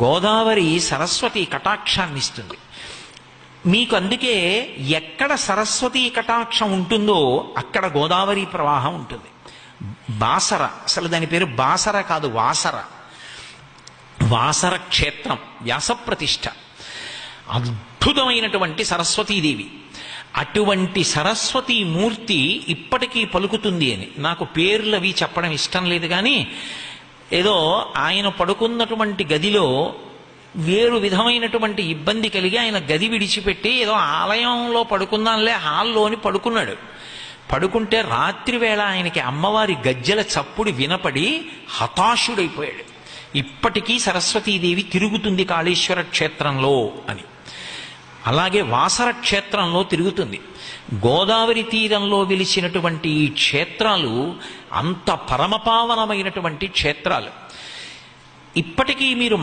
గోదావరి సరస్వతి కటాక్షాన్ని ఇస్తుంది మీకు. అందుకే ఎక్కడ సరస్వతి కటాక్షం ఉంటుందో అక్కడ గోదావరి ప్రవాహం ఉంటుంది. బాసర, అసలు దాని పేరు బాసర కాదు, వాసర. వాసర క్షేత్రం, వ్యాసప్రతిష్ఠ, అద్భుతమైనటువంటి సరస్వతీదేవి. అటువంటి సరస్వతీ మూర్తి ఇప్పటికీ పలుకుతుంది అని. నాకు పేర్లవి చెప్పడం ఇష్టం లేదు, కానీ ఏదో ఆయన పడుకున్నటువంటి గదిలో వేరు విధమైనటువంటి ఇబ్బంది కలిగి ఆయన గది విడిచిపెట్టి ఏదో ఆలయంలో పడుకున్నానులే హాల్లోని పడుకున్నాడు. పడుకుంటే రాత్రివేళ ఆయనకి అమ్మవారి గజ్జెల చప్పుడు వినపడి హతాశుడైపోయాడు. ఇప్పటికీ సరస్వతీదేవి తిరుగుతుంది కాళేశ్వర క్షేత్రంలో అని. అలాగే వాసర క్షేత్రంలో తిరుగుతుంది. గోదావరి తీరంలో వెలిసినటువంటి ఈ క్షేత్రాలు అంత పరమపావనమైనటువంటి క్షేత్రాలు. ఇప్పటికీ మీరు